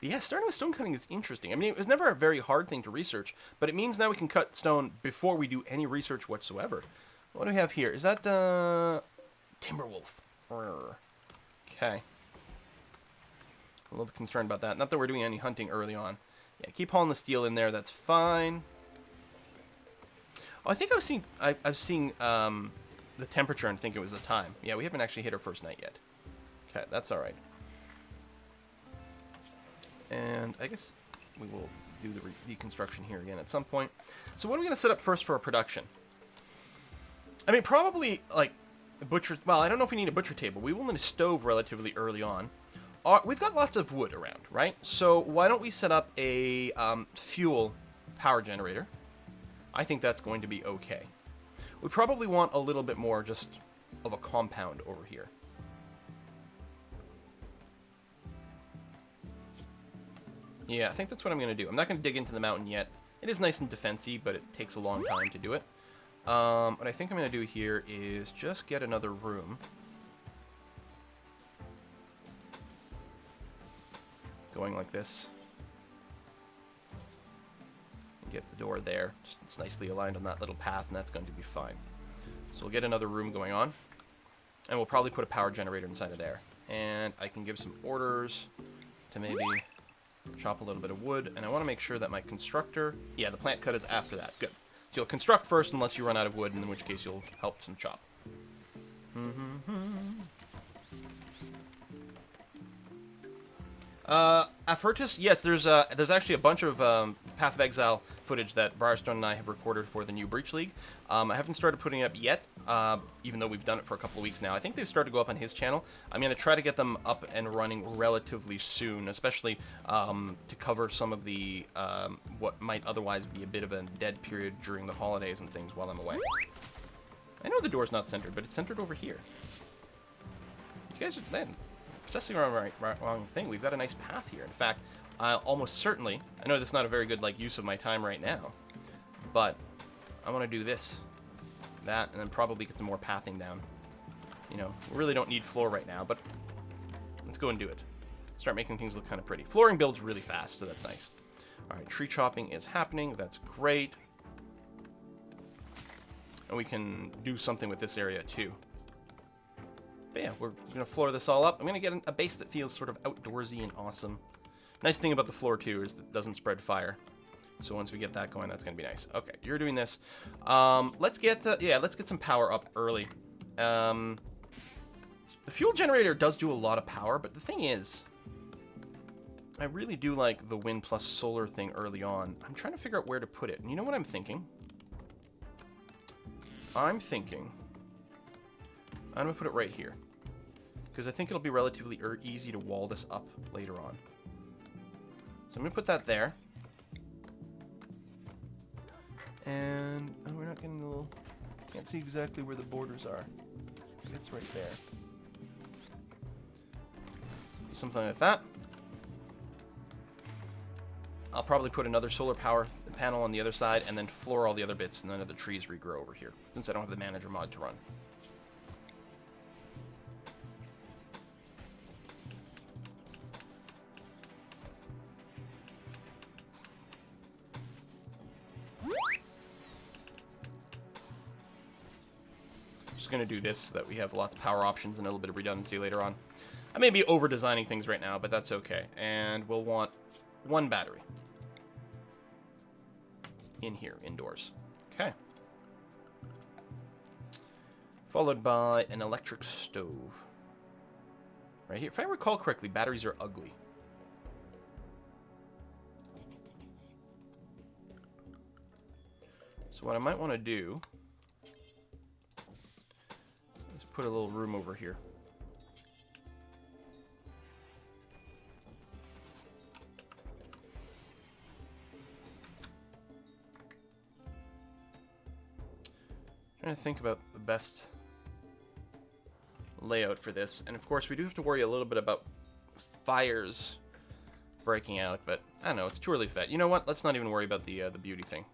But yeah, starting with stone cutting is interesting. I mean, it was never a very hard thing to research, but it means now we can cut stone before we do any research whatsoever. What do we have here? Is that, Timberwolf? Okay. A little bit concerned about that. Not that we're doing any hunting early on. Yeah, keep hauling the steel in there. That's fine. Oh, I think I've seen the temperature and think it was the time. Yeah, we haven't actually hit our first night yet. Okay, that's all right. And I guess we will do the deconstruction here again at some point. So what are we going to set up first for our production? I mean, probably, like, a butcher... Well, I don't know if we need a butcher table. We will need a stove relatively early on. We've got lots of wood around, right? So why don't we set up a fuel power generator? I think that's going to be okay. We probably want a little bit more just of a compound over here. Yeah, I think that's what I'm going to do. I'm not going to dig into the mountain yet. It is nice and defensy, but it takes a long time to do it. What I think I'm going to do here is just get another room. Going like this. Get the door there. It's nicely aligned on that little path, and that's going to be fine. So we'll get another room going on. And we'll probably put a power generator inside of there. And I can give some orders to maybe chop a little bit of wood. And I want to make sure that my constructor... Yeah, the plant cut is after that. Good. So you'll construct first unless you run out of wood, in which case you'll help some chop. Afertus, yes, there's actually a bunch of Path of Exile footage that Briarstone and I have recorded for the new Breach League. I haven't started putting it up yet, even though we've done it for a couple of weeks now. I think they've started to go up on his channel. I'm going to try to get them up and running relatively soon, especially to cover some of the what might otherwise be a bit of a dead period during the holidays and things while I'm away. I know the door's not centered, but it's centered over here. You guys are... Man, obsessing around wrong thing. We've got a nice path here. In fact, almost certainly, I know this is not a very good use of my time right now, but I want to do this, that, and then probably get some more pathing down. You know, we really don't need floor right now, but let's go and do it. Start making things look kind of pretty. Flooring builds really fast, so that's nice. All right, tree chopping is happening. That's great. And we can do something with this area too. But yeah, we're going to floor this all up. I'm going to get a base that feels sort of outdoorsy and awesome. Nice thing about the floor, too, is that it doesn't spread fire. So once we get that going, that's going to be nice. Okay, you're doing this. Let's get some power up early. The fuel generator does do a lot of power, but the thing is, I really do like the wind plus solar thing early on. I'm trying to figure out where to put it. And you know what I'm thinking? I'm going to put it right here, because I think it'll be relatively easy to wall this up later on. So I'm going to put that there. And oh, we're not getting the little... Can't see exactly where the borders are. It's right there. Something like that. I'll probably put another solar power panel on the other side and then floor all the other bits and then the trees regrow over here, since I don't have the manager mod to run. Just going to do this so that we have lots of power options and a little bit of redundancy later on. I may be over-designing things right now, but that's okay. And we'll want one battery in here, indoors. Okay. Followed by an electric stove. Right here. If I recall correctly, batteries are ugly. So what I might want to do is put a little room over here. Trying to think about the best layout for this, and of course we do have to worry a little bit about fires breaking out, but I don't know, it's too early for that. You know what? Let's not even worry about the beauty thing.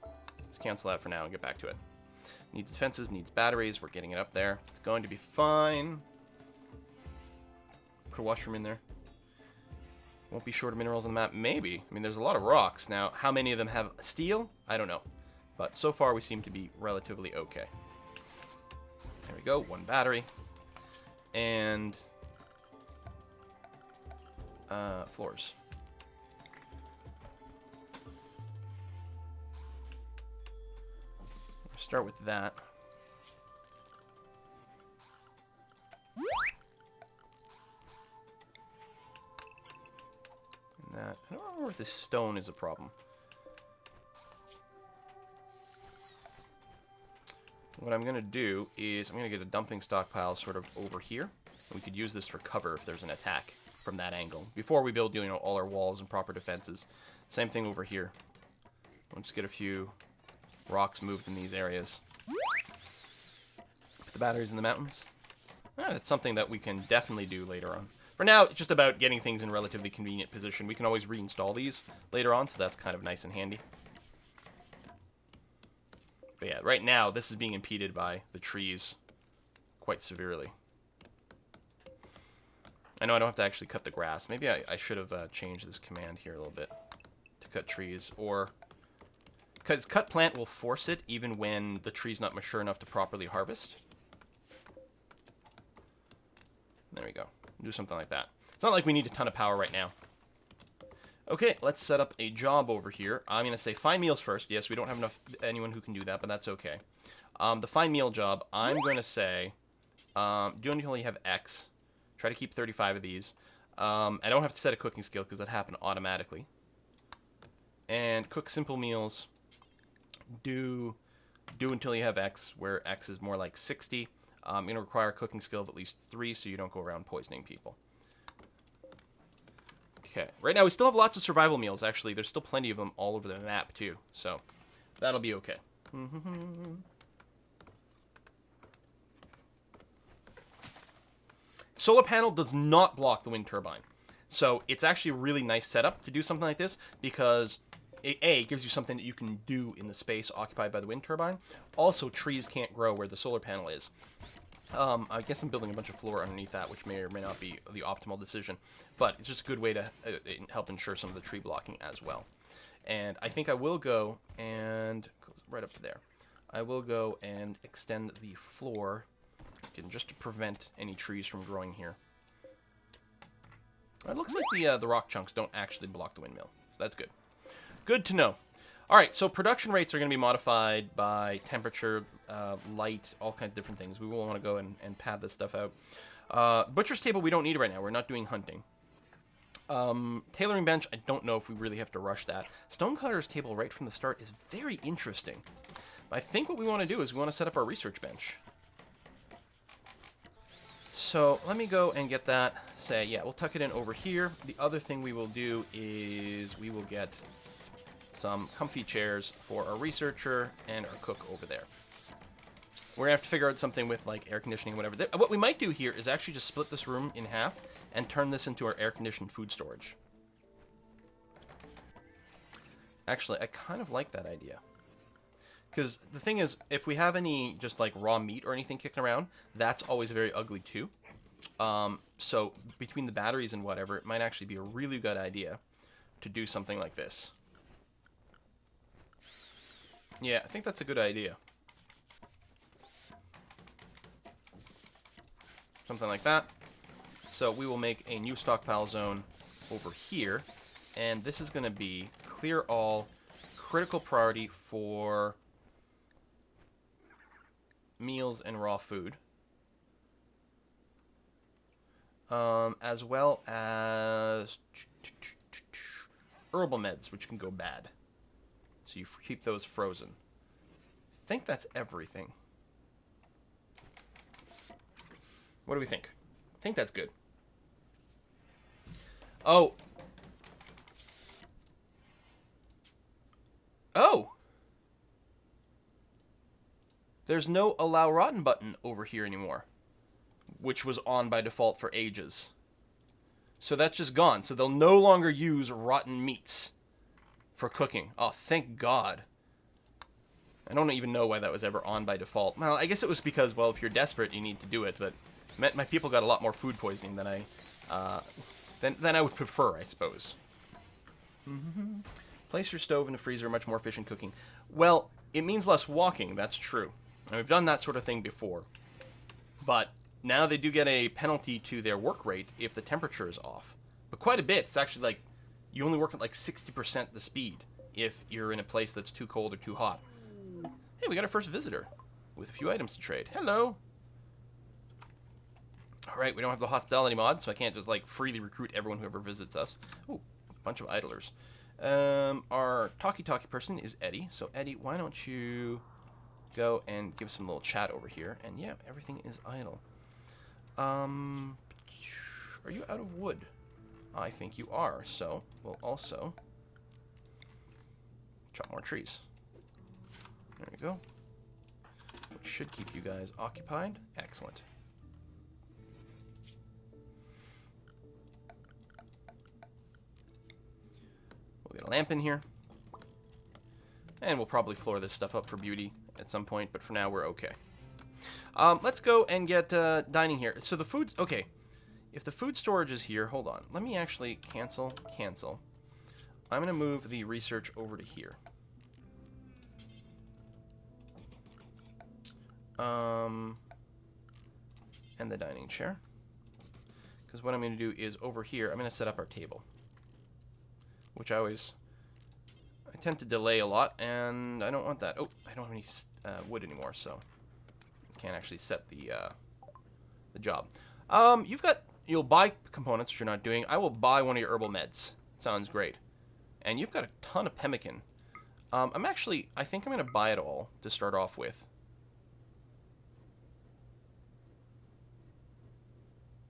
Let's cancel that for now and get back to it. Needs defenses, needs batteries. We're getting it up there. It's going to be fine. Put a washroom in there. Won't be short of minerals on the map. Maybe. I mean, there's a lot of rocks. Now, how many of them have steel? I don't know. But so far, we seem to be relatively okay. There we go. 1 battery. And floors. Start with that. And that. I don't remember if this stone is a problem. What I'm going to do is I'm going to get a dumping stockpile sort of over here. And we could use this for cover if there's an attack from that angle. Before we build, you know, all our walls and proper defenses. Same thing over here. We'll just get a few rocks moved in these areas. Put the batteries in the mountains. That's something that we can definitely do later on. For now, it's just about getting things in relatively convenient position. We can always reinstall these later on, so that's kind of nice and handy. But yeah, right now, this is being impeded by the trees quite severely. I know I don't have to actually cut the grass. Maybe I should have changed this command here a little bit to cut trees. Or, because cut plant will force it even when the tree's not mature enough to properly harvest. There we go. Do something like that. It's not like we need a ton of power right now. Okay, let's set up a job over here. I'm going to say find meals first. Yes, we don't have anyone who can do that, but that's okay. The find meal job, I'm going to say do until you have X. Try to keep 35 of these. I don't have to set a cooking skill because that happened automatically. And cook simple meals. Do until you have X, where X is more like 60. I'm going to require a cooking skill of at least 3 so you don't go around poisoning people. Okay. Right now, we still have lots of survival meals, actually. There's still plenty of them all over the map, too. So, that'll be okay. Solar panel does not block the wind turbine. So, it's actually a really nice setup to do something like this because, it gives you something that you can do in the space occupied by the wind turbine. Also, trees can't grow where the solar panel is. I guess I'm building a bunch of floor underneath that, which may or may not be the optimal decision. But it's just a good way to help ensure some of the tree blocking as well. And I think I will go and... goes right up to there. I will go and extend the floor just to prevent any trees from growing here. It looks like the rock chunks don't actually block the windmill. So that's good. Good to know. All right, so production rates are going to be modified by temperature, light, all kinds of different things. We will want to go and pad this stuff out. Butcher's table we don't need right now. We're not doing hunting. Tailoring bench, I don't know if we really have to rush that. Stonecutter's table right from the start is very interesting. I think what we want to do is we want to set up our research bench. So let me go and get that. Say, yeah, we'll tuck it in over here. The other thing we will do is we will get some comfy chairs for our researcher and our cook over there. We're gonna have to figure out something with like air conditioning, whatever. What we might do here is actually just split this room in half and turn this into our air conditioned food storage. Actually, I kind of like that idea. Because the thing is, if we have any just like raw meat or anything kicking around, that's always very ugly too. So between the batteries and whatever, it might actually be a really good idea to do something like this. Yeah, I think that's a good idea. Something like that. So we will make a new stockpile zone over here. And this is going to be clear all, critical priority for meals and raw food. As well as herbal meds, which can go bad. So you keep those frozen. I think that's everything. What do we think? I think that's good. Oh. Oh! There's no allow rotten button over here anymore, which was on by default for ages. So that's just gone. So they'll no longer use rotten meats for cooking. Oh, thank God. I don't even know why that was ever on by default. Well, I guess it was because, well, if you're desperate, you need to do it, but my people got a lot more food poisoning than I than I would prefer, I suppose. Place your stove in the freezer, much more efficient cooking. Well, it means less walking, that's true. And we've done that sort of thing before. But now they do get a penalty to their work rate if the temperature is off. But quite a bit. It's actually like, you only work at like 60% the speed if you're in a place that's too cold or too hot. Hey, we got our first visitor with a few items to trade. Hello! Alright, we don't have the hospitality mod, so I can't just like freely recruit everyone who ever visits us. Ooh, a bunch of idlers. Our talkie person is Eddie. So Eddie, why don't you go and give some little chat over here? And yeah, everything is idle. Are you out of wood? I think you are, so we'll also chop more trees. There we go. Which should keep you guys occupied. Excellent. We'll get a lamp in here. And we'll probably floor this stuff up for beauty at some point, but for now we're okay. Let's go and get dining here. So the food's... Okay. If the food storage is here... Hold on. Let me actually cancel. I'm going to move the research over to here. And the dining chair. Because what I'm going to do is over here, I'm going to set up our table. Which I tend to delay a lot, and I don't want that. Oh, I don't have any wood anymore, so I can't actually set the job. You'll buy components, which you're not doing. I will buy one of your herbal meds. Sounds great. And you've got a ton of pemmican. I think I'm going to buy it all to start off with.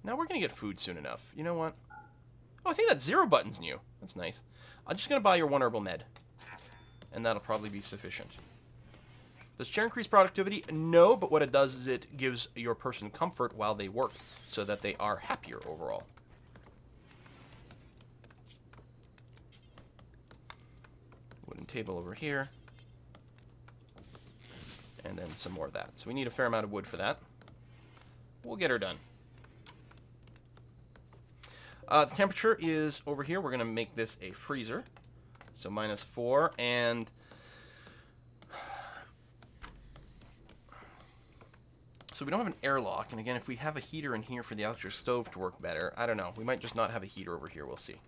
Now we're going to get food soon enough. You know what? Oh, I think that 0 button's new. That's nice. I'm just going to buy your 1 herbal med. And that'll probably be sufficient. Does chair increase productivity? No, but what it does is it gives your person comfort while they work, so that they are happier overall. Wooden table over here. And then some more of that. So we need a fair amount of wood for that. We'll get her done. The temperature is over here. We're going to make this a freezer. So -4, and so we don't have an airlock. And again, if we have a heater in here for the electric stove to work better, I don't know. We might just not have a heater over here. We'll see.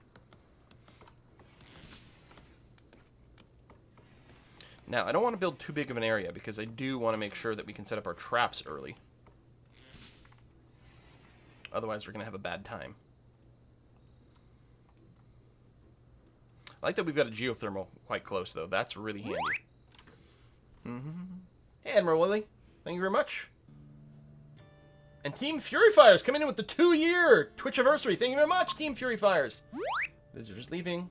Now, I don't want to build too big of an area because I do want to make sure that we can set up our traps early. Otherwise, we're going to have a bad time. I like that we've got a geothermal quite close, though. That's really handy. Hey, Admiral Willie. Thank you very much. And Team Furyfires coming in with the 2-year Twitchiversary. Thank you very much, Team Furyfires. Visitors leaving.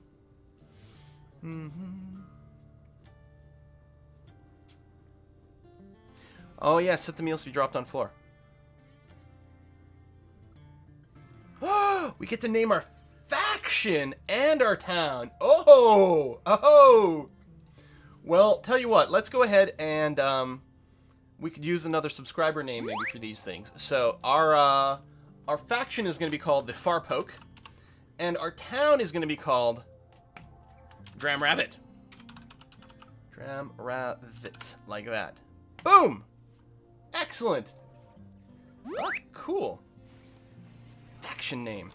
Oh, yeah. Set the meals to be dropped on floor. We get to name our faction and our town. Oh. Well, tell you what. Let's go ahead and we could use another subscriber name maybe for these things. So our faction is going to be called the Farpoke, and our town is going to be called Dramravit. Dramravit, like that. Boom. Excellent. That's cool. Faction name.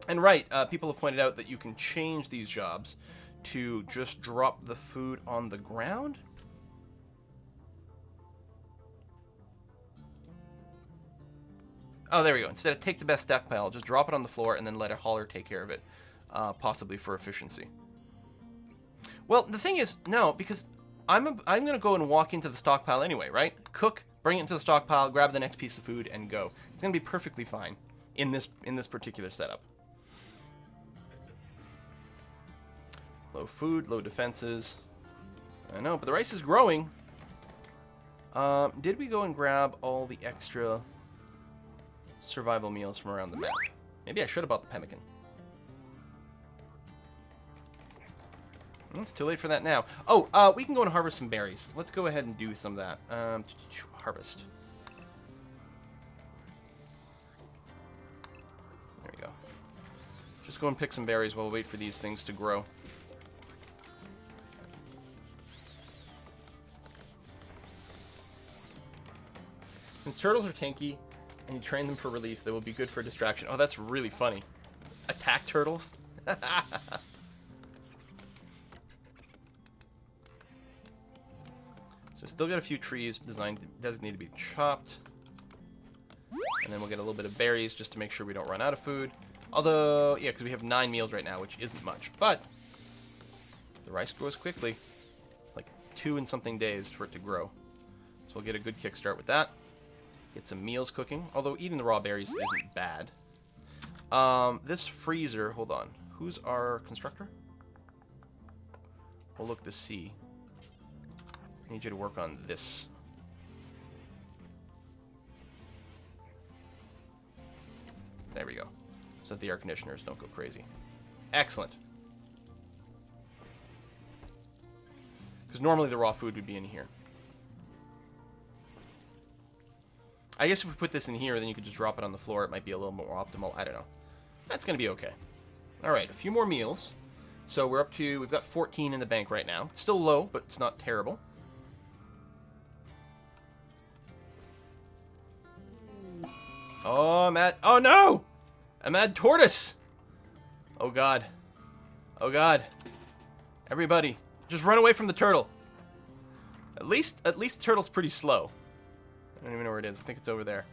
And right, people have pointed out that you can change these jobs to just drop the food on the ground. Oh, there we go. Instead of take the best stockpile, just drop it on the floor and then let a hauler take care of it, possibly for efficiency. Well, the thing is, no, because I'm going to go and walk into the stockpile anyway, right? Cook, bring it into the stockpile, grab the next piece of food, and go. It's going to be perfectly fine in this particular setup. Low food, low defenses. I know, but the rice is growing. Did we go and grab all the extra survival meals from around the map? Maybe I should have bought the pemmican. It's too late for that now. Oh, we can go and harvest some berries. Let's go ahead and do some of that. Harvest. There we go. just go and pick some berries while we wait for these things to grow. Since turtles are tanky, and you train them for release, they will be good for distraction. Oh, that's really funny. Attack turtles? So still got a few trees designated to be chopped. And then we'll get a little bit of berries just to make sure we don't run out of food. Although, yeah, because we have 9 meals right now, which isn't much. But the rice grows quickly. Like 2 and something days for it to grow. So we'll get a good kickstart with that. Get some meals cooking. Although eating the raw berries isn't bad. This freezer, hold on. Who's our constructor? We'll look to see. I need you to work on this. There we go. So that the air conditioners don't go crazy. Excellent. Because normally the raw food would be in here. I guess if we put this in here, then you could just drop it on the floor. It might be a little more optimal. I don't know. That's going to be okay. Alright, a few more meals. So we're up to, we've got 14 in the bank right now. It's still low, but it's not terrible. Oh, I'm at, oh no! I'm at tortoise! Oh god. Oh god. Everybody, just run away from the turtle. At least the turtle's pretty slow. I don't even know where it is. I think it's over there.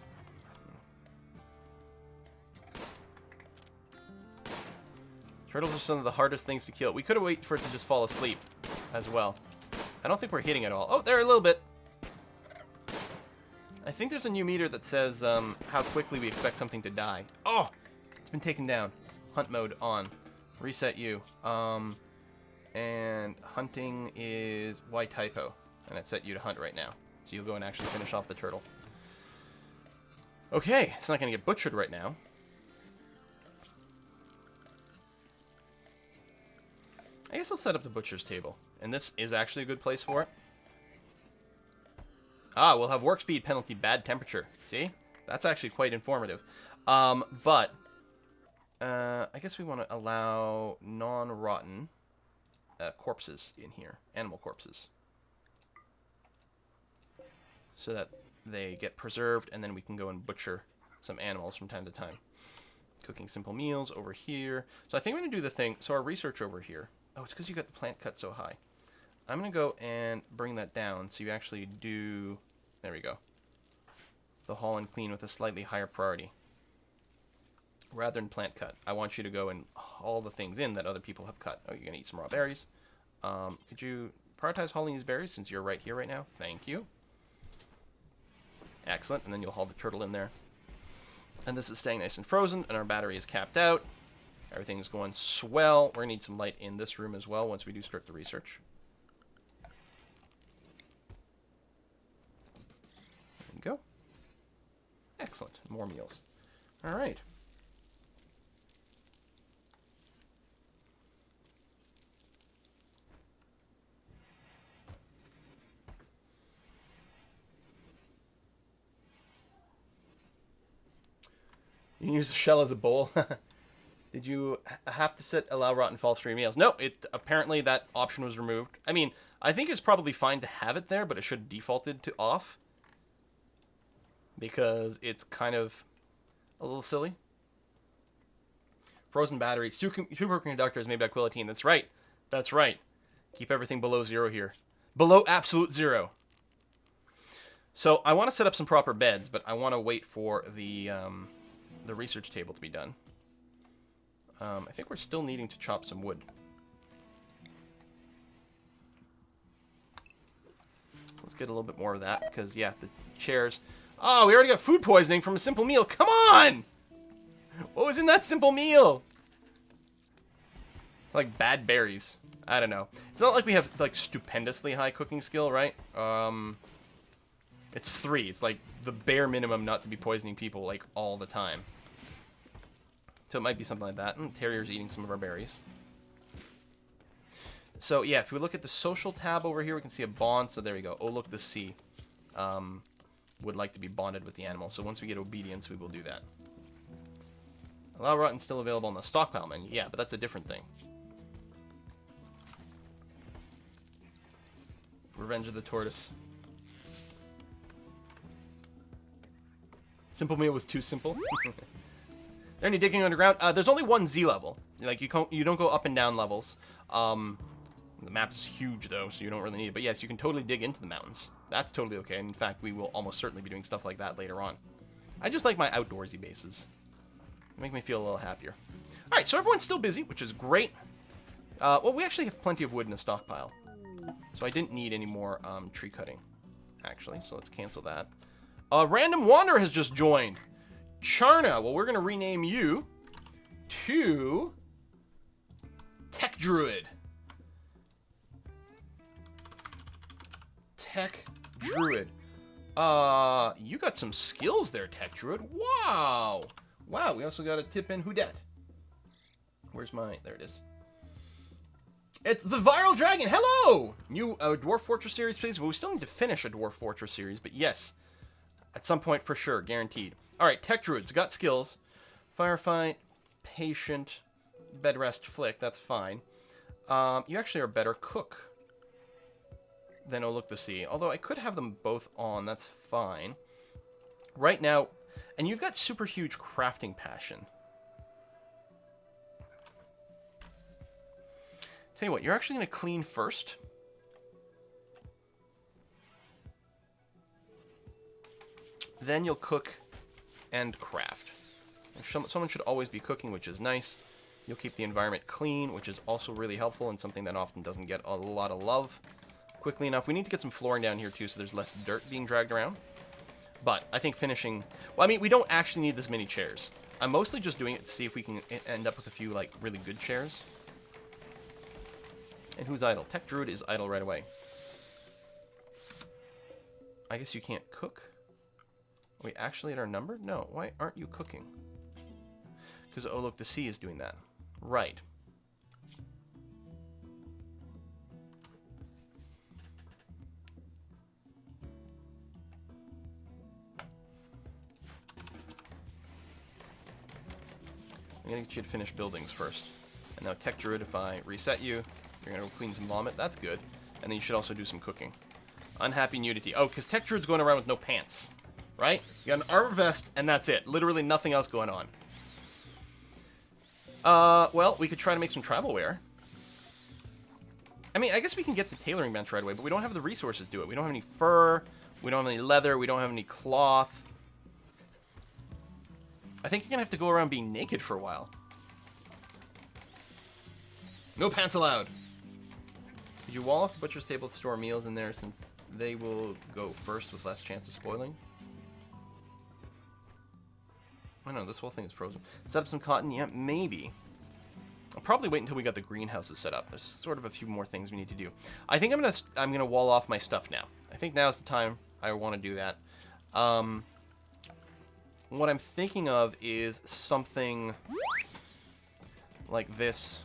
Turtles are some of the hardest things to kill. We could have waited for it to just fall asleep as well. I don't think we're hitting it all. Oh, there, a little bit. I think there's a new meter that says how quickly we expect something to die. Oh! It's been taken down. Hunt mode on. Reset you. And hunting is Y typo. And it's set you to hunt right now. So you'll go and actually finish off the turtle. Okay, it's not going to get butchered right now. I guess I'll set up the butcher's table. And this is actually a good place for it. Ah, we'll have work speed penalty, bad temperature. See? That's actually quite informative. But I guess we want to allow non-rotten corpses in here. Animal corpses. So that they get preserved, and then we can go and butcher some animals from time to time. Cooking simple meals over here. So I think I'm going to do the thing. So our research over here. Oh, it's because you got the plant cut so high. I'm going to go and bring that down so you actually do... There we go. The haul and clean with a slightly higher priority. Rather than plant cut. I want you to go and haul the things in that other people have cut. Oh, you're going to eat some raw berries. Could you prioritize hauling these berries since you're right here right now? Thank you. Excellent. And then you'll haul the turtle in there. And this is staying nice and frozen, and our battery is capped out. Everything's going swell. We're going to need some light in this room as well once we do start the research. There you go. Excellent. More meals. All right. You can use the shell as a bowl. Did you have to set allow rotten false free meals? No, apparently that option was removed. I mean, I think it's probably fine to have it there, but it should have defaulted to off. Because it's kind of a little silly. Frozen battery. Superconductor is made by Quillatine. That's right. That's right. Keep everything below 0 here. Below absolute 0. So I want to set up some proper beds, but I want to wait for the research table to be done. I think we're still needing to chop some wood. So let's get a little bit more of that, because, yeah, the chairs... Oh, we already got food poisoning from a simple meal. Come on! What was in that simple meal? Like bad berries. I don't know. It's not like we have, like, stupendously high cooking skill, right? It's 3. It's, like, the bare minimum not to be poisoning people, like, all the time. So it might be something like that. Terrier's eating some of our berries. So, yeah, if we look at the social tab over here, we can see a bond. So there we go. Oh, look, the sea would like to be bonded with the animal. So once we get obedience, we will do that. Allow rotten still available in the stockpile menu. Yeah, but that's a different thing. Revenge of the Tortoise. Simple meal was too simple. There any digging underground? There's only one Z level. Like, you don't go up and down levels. The map's huge, though, so you don't really need it. But yes, you can totally dig into the mountains. That's totally okay. And in fact, we will almost certainly be doing stuff like that later on. I just like my outdoorsy bases. They make me feel a little happier. All right, so everyone's still busy, which is great. Well, we actually have plenty of wood in a stockpile. So I didn't need any more tree cutting, actually. So let's cancel that. Random Wanderer has just joined. Charna. Well, we're going to rename you to Tech Druid. Tech Druid. You got some skills there, Tech Druid. Wow. Wow, we also got a tip in Whodette. Where's my... There it is. It's the Viral Dragon. Hello! New Dwarf Fortress series, please. Well, we still need to finish a Dwarf Fortress series, but yes. At some point, for sure. Guaranteed. All right, Tech Druids. Got skills. Firefight, Patient, Bed Rest, Flick. That's fine. You actually are a better cook than Oh Look the Sea. Although I could have them both on. That's fine. Right now... And you've got super huge crafting passion. Tell you what, you're actually going to clean first. Then you'll cook and craft. And someone should always be cooking, which is nice. You'll keep the environment clean, which is also really helpful and something that often doesn't get a lot of love quickly enough. We need to get some flooring down here too, so there's less dirt being dragged around. But I think finishing... Well, I mean, we don't actually need this many chairs. I'm mostly just doing it to see if we can end up with a few, like, really good chairs. And who's idle? Tech Druid is idle right away. I guess you can't cook? Are we actually at our number? No. Why aren't you cooking? Because, oh, look, the sea is doing that. Right. I'm going to get you to finish buildings first. And now Tech Druid, if I reset you, you're going to go clean some vomit. That's good. And then you should also do some cooking. Unhappy nudity. Oh, because Tech Druid's going around with no pants. Right? You got an armor vest, and that's it. Literally nothing else going on. Well, we could try to make some travel wear. I mean, I guess we can get the tailoring bench right away, but we don't have the resources to do it. We don't have any fur. We don't have any leather. We don't have any cloth. I think you're going to have to go around being naked for a while. No pants allowed. Could you wall off the butcher's table to store meals in there since they will go first with less chance of spoiling? I know, this whole thing is frozen. Set up some cotton? Yeah, maybe. I'll probably wait until we got the greenhouses set up. There's sort of a few more things we need to do. I think I'm gonna wall off my stuff now. I think now's the time I want to do that. What I'm thinking of is something like this.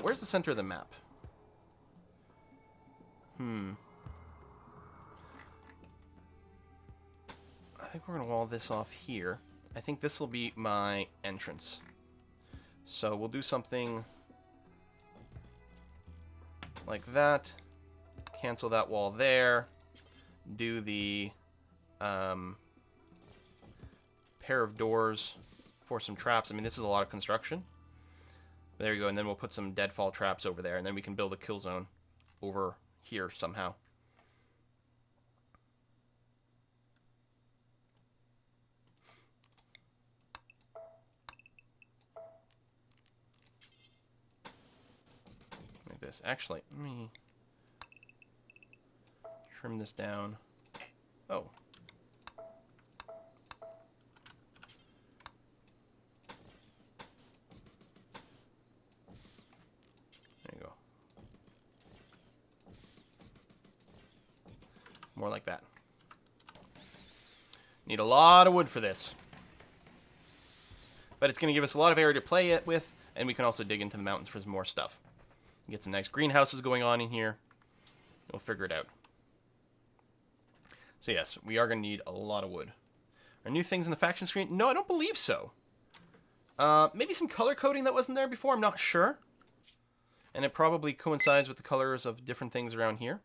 Where's the center of the map? I think we're going to wall this off here. I think this will be my entrance. So we'll do something like that. Cancel that wall there. Do the pair of doors for some traps. I mean, this is a lot of construction. There you go, and then we'll put some deadfall traps over there, and then we can build a kill zone over here somehow. Like this. Actually, let me trim this down. Oh. More like that. Need a lot of wood for this. But it's going to give us a lot of area to play it with, and we can also dig into the mountains for some more stuff. Get some nice greenhouses going on in here. We'll figure it out. So yes, we are going to need a lot of wood. Are new things in the faction screen? No, I don't believe so. Maybe some color coding that wasn't there before, I'm not sure. And it probably coincides with the colors of different things around here.